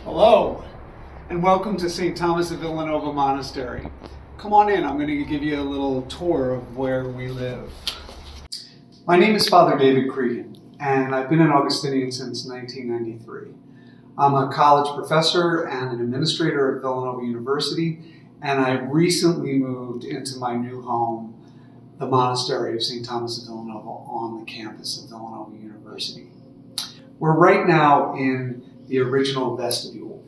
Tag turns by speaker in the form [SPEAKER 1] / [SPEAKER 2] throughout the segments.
[SPEAKER 1] Hello, and welcome to St. Thomas of Villanova Monastery. Come on in, I'm going to give you a little tour of where we live. My name is Father David Cregan, and I've been an Augustinian since 1993. I'm a college professor and an administrator at Villanova University, and I recently moved into my new home, the Monastery of St. Thomas of Villanova, on the campus of Villanova University. We're right now in the original vestibule,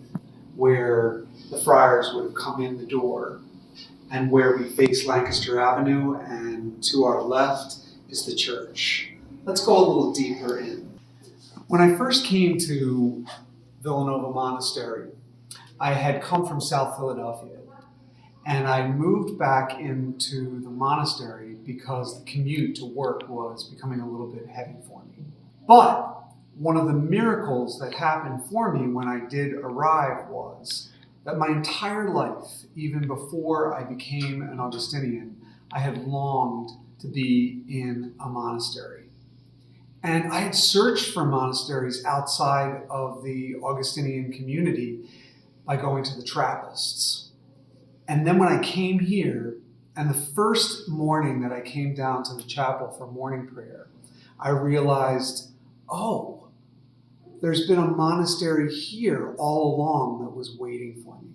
[SPEAKER 1] where the friars would have come in the door, and where we face Lancaster Avenue, and to our left is the church. Let's go a little deeper in. When I first came to Villanova Monastery, I had come from South Philadelphia, and I moved back into the monastery because the commute to work was becoming a little bit heavy for me. But one of the miracles that happened for me when I did arrive was that my entire life, even before I became an Augustinian, I had longed to be in a monastery. And I had searched for monasteries outside of the Augustinian community by going to the Trappists. And then when I came here, and the first morning that I came down to the chapel for morning prayer, I realized, oh, there's been a monastery here all along that was waiting for me.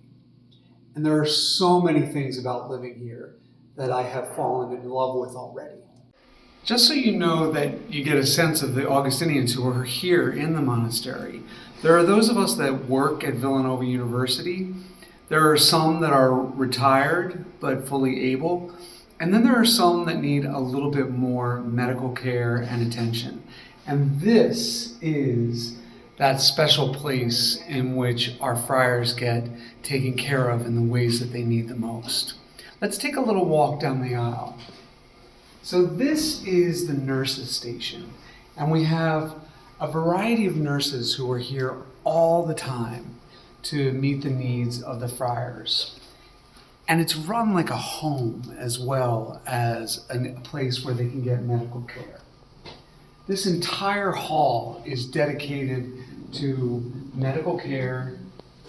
[SPEAKER 1] And there are so many things about living here that I have fallen in love with already. Just so you know that you get a sense of the Augustinians who are here in the monastery, there are those of us that work at Villanova University. There are some that are retired but fully able. And then there are some that need a little bit more medical care and attention. And this is that special place in which our friars get taken care of in the ways that they need the most. Let's take a little walk down the aisle. So this is the nurses' station, and we have a variety of nurses who are here all the time to meet the needs of the friars. And it's run like a home as well as a place where they can get medical care. This entire hall is dedicated to medical care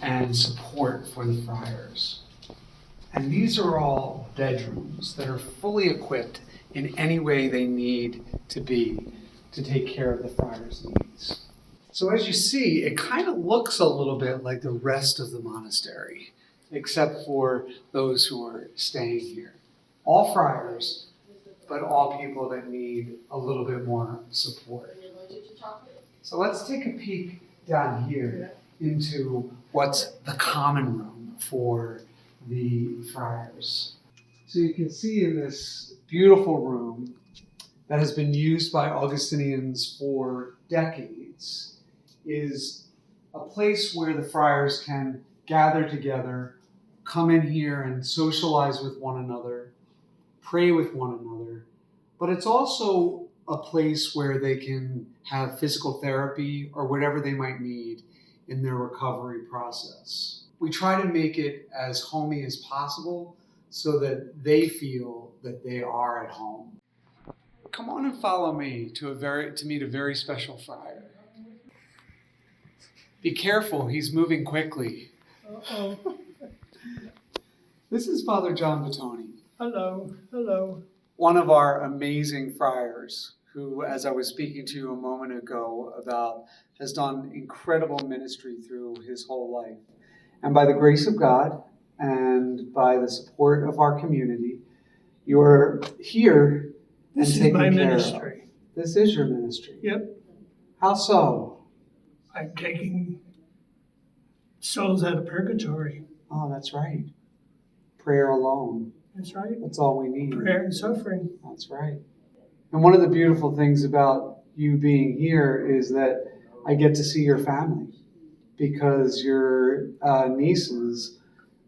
[SPEAKER 1] and support for the friars. And these are all bedrooms that are fully equipped in any way they need to be to take care of the friars' needs. So as you see, it kind of looks a little bit like the rest of the monastery, except for those who are staying here. All friars, but all people that need a little bit more support. So let's take a peek down here into what's the common room for the friars. So you can see in this beautiful room that has been used by Augustinians for decades is a place where the friars can gather together, come in here and socialize with one another, pray with one another, but it's also a place where they can have physical therapy or whatever they might need in their recovery process. We try to make it as homey as possible so that they feel that they are at home. Come on and follow me to meet a very special friar. Be careful, he's moving quickly.
[SPEAKER 2] Uh-oh.
[SPEAKER 1] This is Father John Bottoni.
[SPEAKER 2] Hello, hello.
[SPEAKER 1] One of our amazing friars who, as I was speaking to you a moment ago about, has done incredible ministry through his whole life. And by the grace of God and by the support of our community, you're here and
[SPEAKER 2] This is
[SPEAKER 1] taken
[SPEAKER 2] my
[SPEAKER 1] care
[SPEAKER 2] ministry.
[SPEAKER 1] of. This is your ministry.
[SPEAKER 2] Yep.
[SPEAKER 1] How so?
[SPEAKER 2] I'm taking souls out of purgatory.
[SPEAKER 1] Oh, that's right. Prayer alone.
[SPEAKER 2] That's right.
[SPEAKER 1] That's all we need.
[SPEAKER 2] Prayer and suffering.
[SPEAKER 1] That's right. And one of the beautiful things about you being here is that I get to see your family, because your nieces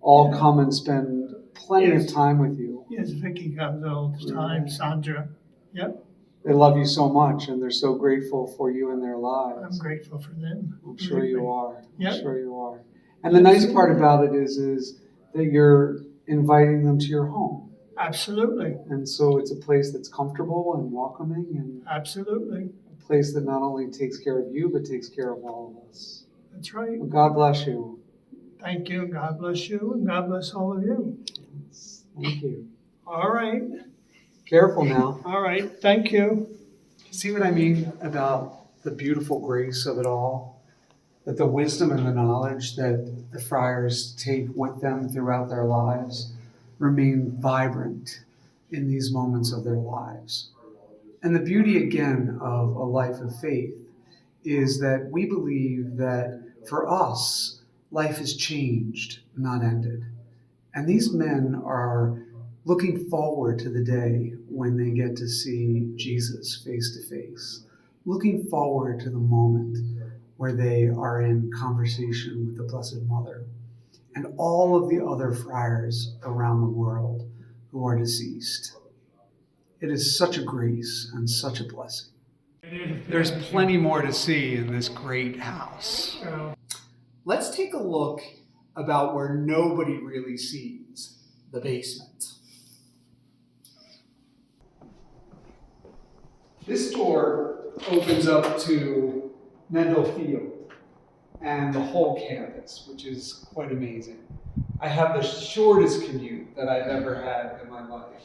[SPEAKER 1] all come and spend plenty of time with you.
[SPEAKER 2] Yes, Vicky comes all the time, Sandra. Yep.
[SPEAKER 1] They love you so much, and they're so grateful for you in their lives.
[SPEAKER 2] I'm grateful for them.
[SPEAKER 1] I'm sure you are.
[SPEAKER 2] Yep.
[SPEAKER 1] I'm sure you are. And the nice part about it is that you're inviting them to your home.
[SPEAKER 2] Absolutely.
[SPEAKER 1] And so it's a place that's comfortable and welcoming, and
[SPEAKER 2] Absolutely.
[SPEAKER 1] a place that not only takes care of you, but takes care of all of us.
[SPEAKER 2] That's right.
[SPEAKER 1] Well, God bless you.
[SPEAKER 2] Thank you. God bless you, and God bless all of you.
[SPEAKER 1] Thank you.
[SPEAKER 2] All right.
[SPEAKER 1] Careful now.
[SPEAKER 2] All right. Thank you.
[SPEAKER 1] See what I mean about the beautiful grace of it all? That the wisdom and the knowledge that the friars take with them throughout their lives remain vibrant in these moments of their lives. And the beauty, again, of a life of faith is that we believe that for us, life is changed, not ended. And these men are looking forward to the day when they get to see Jesus face to face, looking forward to the moment where they are in conversation with the Blessed Mother and all of the other friars around the world who are deceased. It is such a grace and such a blessing. There's plenty more to see in this great house. Let's take a look about where nobody really sees, the basement. This door opens up to Mendel Field and the whole campus, which is quite amazing. I have the shortest commute that I've ever had in my life.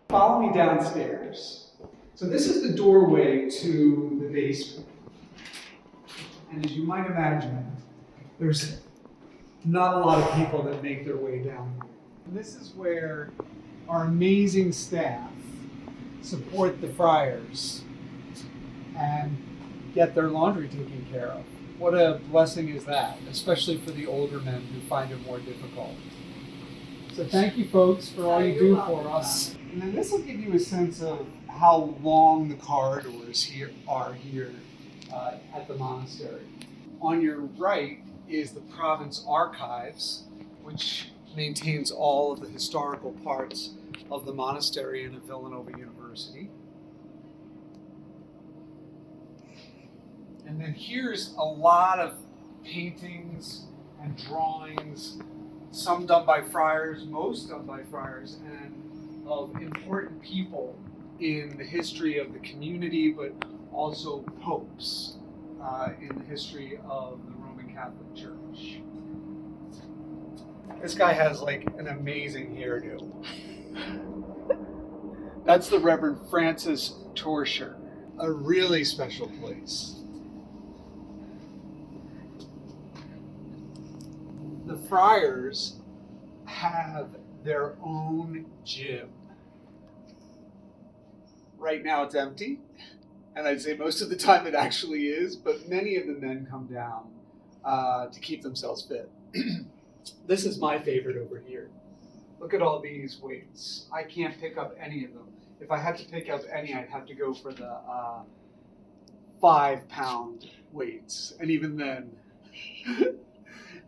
[SPEAKER 1] Follow me downstairs. So this is the doorway to the basement. And as you might imagine, there's not a lot of people that make their way down here. And this is where our amazing staff support the friars and get their laundry taken care of. What a blessing is that, especially for the older men who find it more difficult. So thank you folks for all you do for us. And then this will give you a sense of how long the corridors here at the monastery. On your right is the province archives, which maintains all of the historical parts of the monastery and of Villanova University. And then here's a lot of paintings and drawings, some done by friars, most done by friars, and of important people in the history of the community, but also popes in the history of the Roman Catholic Church. This guy has like an amazing hairdo. That's the Reverend Francis Torshire, a really special place. The friars have their own gym. Right now it's empty, and I'd say most of the time it actually is, but many of the men come down to keep themselves fit. This is my favorite over here. Look at all these weights. I can't pick up any of them. If I had to pick up any, I'd have to go for the 5-pound weights, and even then,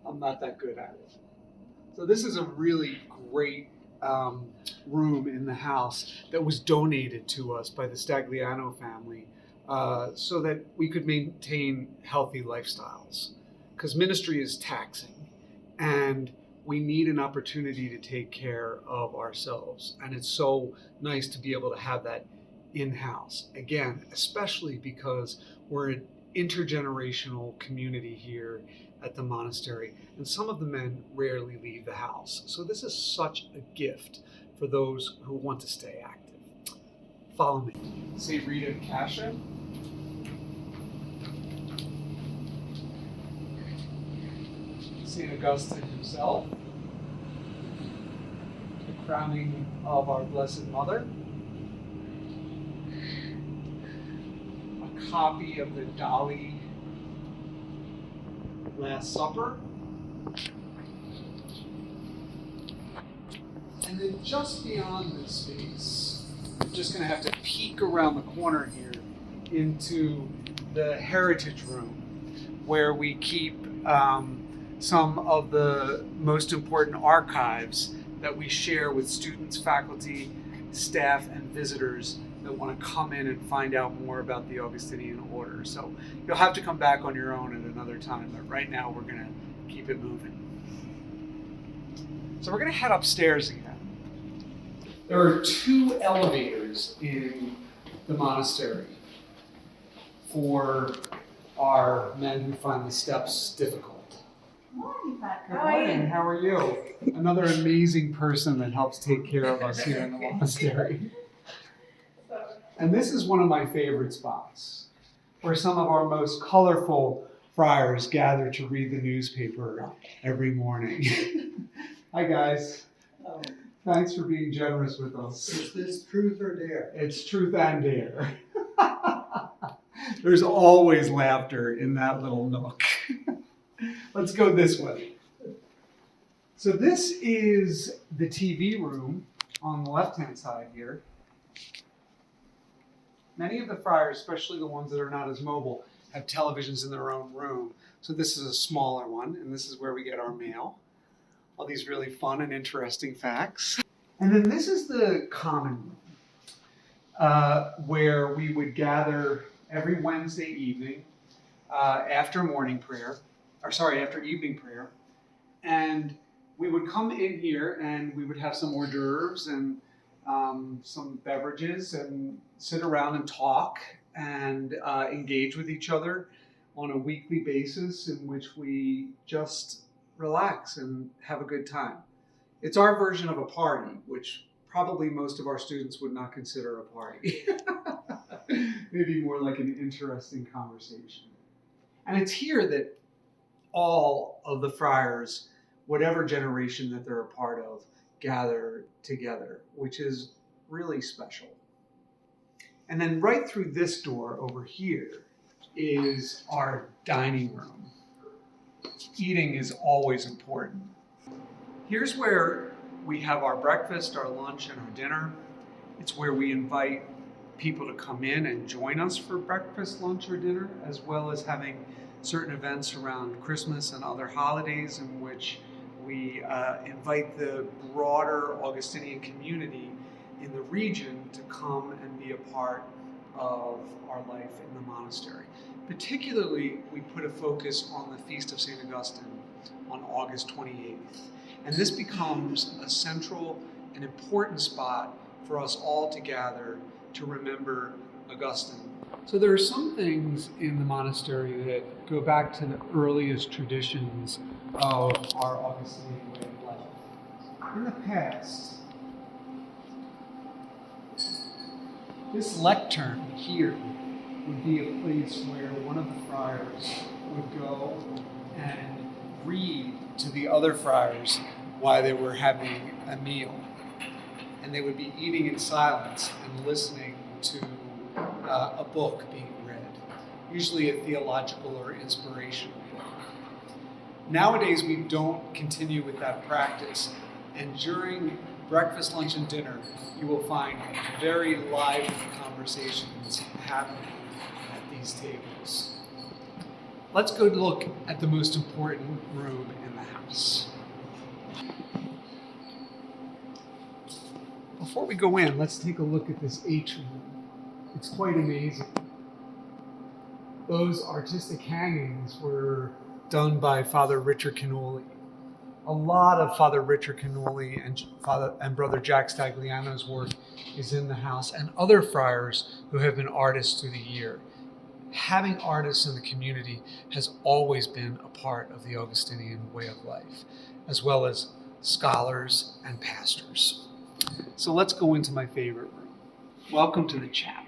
[SPEAKER 1] I'm not that good at it. So this is a really great room in the house that was donated to us by the Stagliano family so that we could maintain healthy lifestyles. Because ministry is taxing and we need an opportunity to take care of ourselves. And it's so nice to be able to have that in-house. Again, especially because we're an intergenerational community here at the monastery, and some of the men rarely leave the house. So this is such a gift for those who want to stay active. Follow me. St. Rita and Cassia. St. Augustine himself. The crowning of our Blessed Mother. A copy of the Dali Last Supper. And then just beyond this space, I'm just going to have to peek around the corner here into the heritage room where we keep some of the most important archives that we share with students, faculty, staff, and visitors that want to come in and find out more about the Augustinian order. So you'll have to come back on your own at another time, but right now we're going to keep it moving. So we're going to head upstairs again. There are 2 elevators in the monastery for are men who find the steps difficult.
[SPEAKER 3] Morning, Pat.
[SPEAKER 1] Good morning, how are you? Another amazing person that helps take care of us here in the monastery. And this is one of my favorite spots, where some of our most colorful friars gather to read the newspaper every morning. Hi guys. Thanks for being generous with us.
[SPEAKER 4] Is this truth or dare?
[SPEAKER 1] It's truth and dare. There's always laughter in that little nook. Let's go this way. So this is the TV room on the left-hand side here. Many of the friars, especially the ones that are not as mobile, have televisions in their own room. So this is a smaller one, and this is where we get our mail. All these really fun and interesting facts. And then this is the common room, where we would gather every Wednesday evening after morning prayer, after evening prayer, and we would come in here and we would have some hors d'oeuvres and some beverages and sit around and talk and engage with each other on a weekly basis in which we just relax and have a good time. It's our version of a party, which probably most of our students would not consider a party. Maybe more like an interesting conversation. And it's here that all of the friars, whatever generation that they're a part of, gather together, which is really special. And then right through this door over here is our dining room. Eating is always important. Here's where we have our breakfast, our lunch, and our dinner. It's where we invite people to come in and join us for breakfast, lunch, or dinner, as well as having certain events around Christmas and other holidays in which we invite the broader Augustinian community in the region to come and be a part of our life in the monastery. Particularly, we put a focus on the Feast of St. Augustine on August 28th. And this becomes a central and important spot for us all to gather to remember Augustine. So there are some things in the monastery that go back to the earliest traditions of our Augustinian way of life. In the past, this lectern here would be a place where one of the friars would go and read to the other friars while they were having a meal. And they would be eating in silence and listening to a book being read, usually a theological or inspirational book. Nowadays, we don't continue with that practice, and during breakfast, lunch, and dinner, you will find very lively conversations happening at these tables. Let's go look at the most important room in the house. Before we go in, let's take a look at this atrium. It's quite amazing. Those artistic hangings were done by Father Richard Cannoli. A lot of Father Richard Cannoli and Brother Jack Stagliano's work is in the house, and other friars who have been artists through the year. Having artists in the community has always been a part of the Augustinian way of life, as well as scholars and pastors. So let's go into my favorite room. Welcome to the chapel.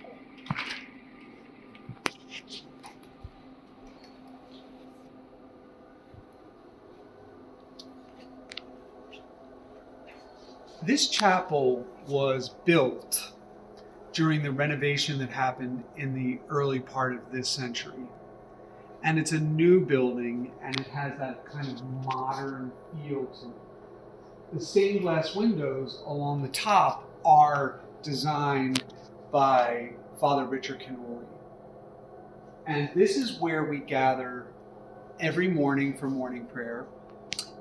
[SPEAKER 1] This chapel was built during the renovation that happened in the early part of this century. And it's a new building, and it has that kind of modern feel to it. The stained glass windows along the top are designed by Father Richard Cannoli. And this is where we gather every morning for morning prayer,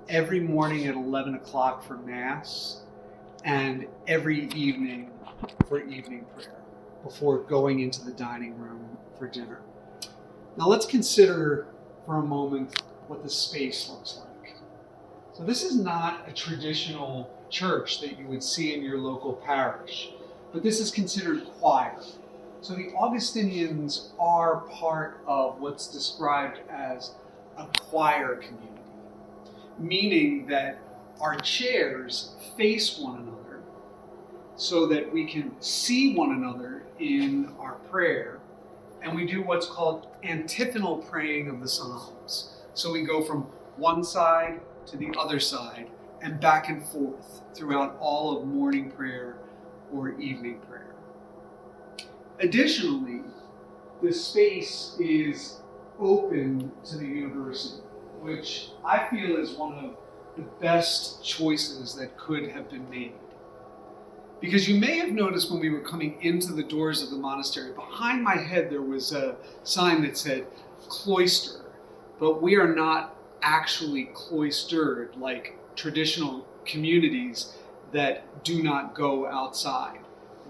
[SPEAKER 1] every morning at 11 o'clock for Mass, and every evening for evening prayer before going into the dining room for dinner. Now let's consider for a moment what the space looks like. So this is not a traditional church that you would see in your local parish, but this is considered choir. So the Augustinians are part of what's described as a choir community, meaning that our chairs face one another so that we can see one another in our prayer, and we do what's called antiphonal praying of the Psalms. So we go from one side to the other side and back and forth throughout all of morning prayer or evening prayer. Additionally, the space is open to the university, which I feel is one of the best choices that could have been made. Because you may have noticed when we were coming into the doors of the monastery, behind my head there was a sign that said cloister, but we are not actually cloistered like traditional communities that do not go outside.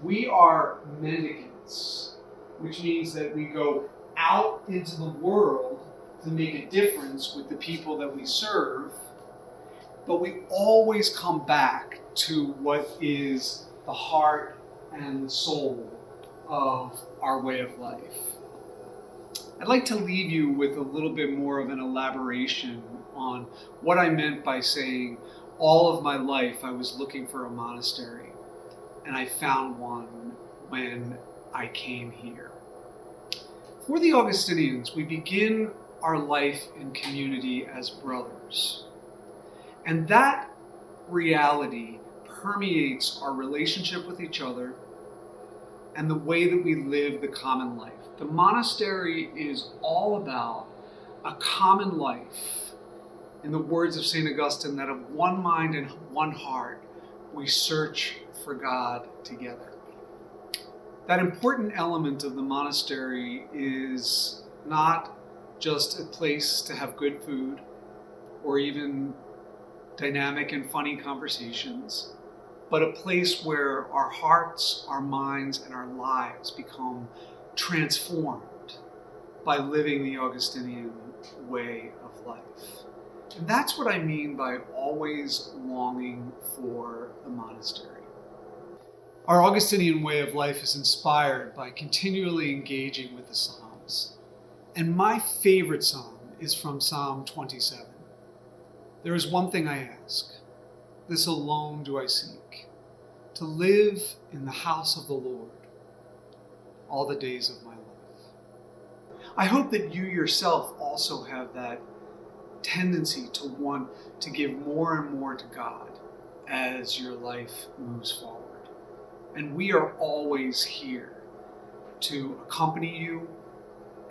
[SPEAKER 1] We are mendicants, which means that we go out into the world to make a difference with the people that we serve, but we always come back to what is the heart and the soul of our way of life. I'd like to leave you with a little bit more of an elaboration on what I meant by saying all of my life I was looking for a monastery, and I found one when I came here. For the Augustinians, we begin our life in community as brothers. And that reality permeates our relationship with each other and the way that we live the common life. The monastery is all about a common life. In the words of St. Augustine, that of one mind and one heart, we search for God together. That important element of the monastery is not just a place to have good food or even dynamic and funny conversations, but a place where our hearts, our minds, and our lives become transformed by living the Augustinian way of life. And that's what I mean by always longing for the monastery. Our Augustinian way of life is inspired by continually engaging with the Psalms. And my favorite psalm is from Psalm 27. There is one thing I ask, this alone do I seek, to live in the house of the Lord all the days of my life. I hope that you yourself also have that tendency to want to give more and more to God as your life moves forward. And we are always here to accompany you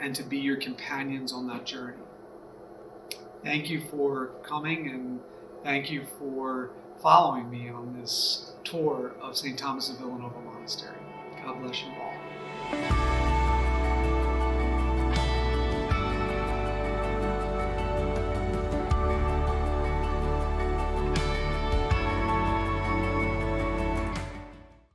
[SPEAKER 1] and to be your companions on that journey. Thank you for coming, and thank you for following me on this tour of St. Thomas of Villanova Monastery. God bless you all.